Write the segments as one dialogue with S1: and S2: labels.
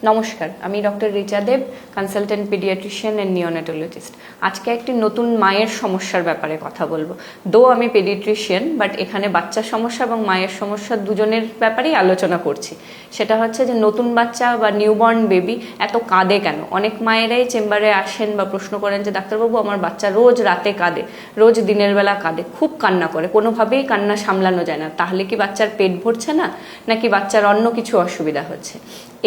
S1: নমস্কার, আমি doctor Richa Deb, consultant paediatrician and neonatologist. আজকে একটি নতুন মায়ের সমস্যার ব্যাপারে কথা বলবো। আমি পেডিয়াট্রিশিয়ান, বাট এখানে বাচ্চার সমস্যা এবং মায়ের সমস্যা দুজনের ব্যাপারেই আলোচনা করছি। সেটা হচ্ছে যে নতুন বাচ্চা বা নিউবর্ন বেবি এত কাঁদে কেন। অনেক মায়েরাই চেম্বারে আসেন বা প্রশ্ন করেন যে ডাক্তারবাবু, আমার বাচ্চা রোজ রাতে কাঁদে, রোজ দিনের বেলা কাঁদে, খুব কান্না করে, কোনোভাবেই কান্না সামলানো যায় না। তাহলে কি বাচ্চার পেট ভরছে না, নাকি বাচ্চার অন্য কিছু অসুবিধা হচ্ছে?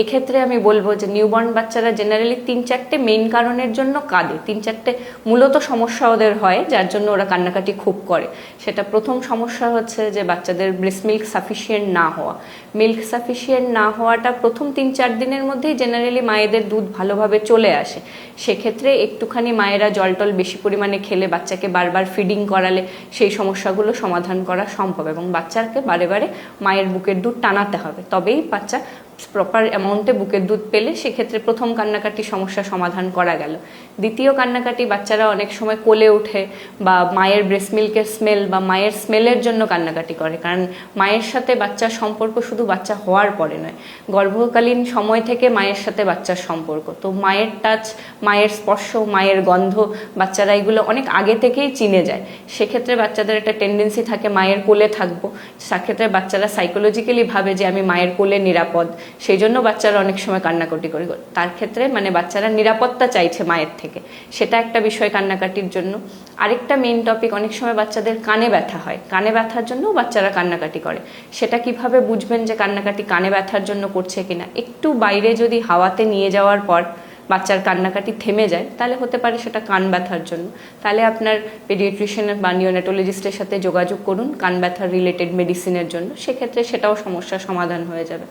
S1: এক্ষেত্রে আমি বলবো যে নিউবর্ন বাচ্চারা জেনারেলি 3-4টে মেইন কারণের জন্য কাঁদে। 3-4টে মূলত সমস্যা ওদের হয়, যার জন্য ওরা কান্নাকাটি খুব করে। সেটা প্রথম সমস্যা হচ্ছে যে বাচ্চাদের ব্রেস্ট মিল্ক সাফিসিয়েন্ট না হওয়া। মিল্ক সাফিসিয়েন্ট না হওয়াটা প্রথম 3-4 দিনের মধ্যেই জেনারেলি মায়েদের দুধ ভালোভাবে চলে আসে। সেক্ষেত্রে একটুখানি মায়েরা জল টল বেশি পরিমাণে খেলে, বাচ্চাকে বারবার ফিডিং করালে সেই সমস্যাগুলো সমাধান করা সম্ভব, এবং বাচ্চাকে বারে বারে মায়ের বুকের দুধ টানাতে হবে, তবেই বাচ্চা প্রপার অ্যামাউন্টে বুকের দুধ পেলে সেক্ষেত্রে প্রথম কান্নাকাটি সমস্যা সমাধান করা গেল। দ্বিতীয় কান্নাকাটি, বাচ্চারা অনেক সময় কোলে ওঠে বা মায়ের ব্রেস্ট মিল্কের স্মেল বা মায়ের স্মেলের জন্য কান্নাকাটি করে। কারণ মায়ের সাথে বাচ্চার সম্পর্ক শুধু বাচ্চা হওয়ার পরে নয়, গর্ভকালীন সময় থেকে মায়ের সাথে বাচ্চার সম্পর্ক। তো মায়ের টাচ, মায়ের স্পর্শ, মায়ের গন্ধ, বাচ্চারা এগুলো অনেক আগে থেকেই চিনে যায়। সেক্ষেত্রে বাচ্চাদের একটা টেন্ডেন্সি থাকে মায়ের কোলে থাকবো। সেক্ষেত্রে বাচ্চারা সাইকোলজিক্যালি ভাবে যে আমি মায়ের কোলে নিরাপদ, সেই জন্য বাচ্চারা অনেক সময় কান্নাকাটি করে। তার ক্ষেত্রে বাচ্চারা নিরাপত্তা চাইছে মায়ের থেকে, সেটা একটা বিষয় কান্নাকাটির জন্য। আরেকটা মেইন টপিক, অনেক সময় বাচ্চাদের কানে ব্যথা হয়, কানে ব্যথার জন্য বাচ্চারা কান্নাকাটি করে। সেটা কিভাবে বুঝবেন যে কান্নাকাটি কানে ব্যথার জন্য করছে কিনা? একটু বাইরে যদি হাওয়াতে নিয়ে যাওয়ার পর বাচ্চার কান্নাকাটি থেমে যায়, তাহলে হতে পারে সেটা কান ব্যথার জন্য। তাহলে আপনার পেডিয়াট্রিশিয়ান বা নিওনেটোলজিস্টের সাথে যোগাযোগ করুন কান ব্যথার রিলেটেড মেডিসিনের জন্য, সেক্ষেত্রে সেটাও সমস্যার সমাধান হয়ে যাবে।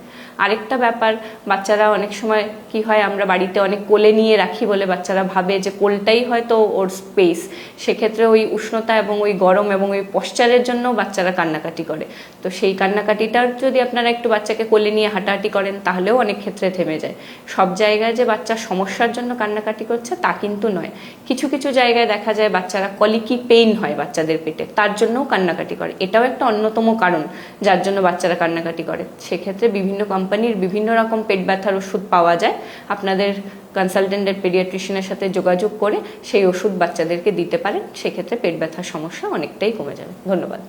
S1: আরেকটা ব্যাপার, বাচ্চারা অনেক সময় কি হয়, আমরা বাড়িতে অনেক কোলে নিয়ে রাখি বলে বাচ্চারা ভাবে যে কোলটাই হয়তো ওর স্পেস। সেক্ষেত্রে ওই উষ্ণতা এবং ওই গরম এবং ওই পশ্চারের জন্য বাচ্চারা কান্নাকাটি করে। তো সেই কান্নাকাটিটার যদি আপনারা একটু বাচ্চাকে কোলে নিয়ে হাঁটাহাঁটি করেন, তাহলেও অনেক ক্ষেত্রে থেমে যায়। সব জায়গায় যে বাচ্চার সমস্যার জন্য কান্নাকাটি করছে তা কিন্তু নয়। কিছু কিছু জায়গায় দেখা যায় বাচ্চারা কলিকি পেইন হয় বাচ্চাদের পেটে, তার জন্যও কান্নাকাটি করে। এটাও একটা অন্যতম কারণ যার জন্য বাচ্চারা কান্নাকাটি করে। সেক্ষেত্রে বিভিন্ন কোম্পানির বিভিন্ন রকম পেট ব্যথার ওষুধ পাওয়া যায়। আপনাদের কনসালটেন্টের পেডিয়াট্রিশিয়ানের সাথে যোগাযোগ করে সেই ওষুধ বাচ্চাদেরকে দিতে পারেন। সেক্ষেত্রে পেট ব্যথার সমস্যা অনেকটাই কমে যাবে। ধন্যবাদ।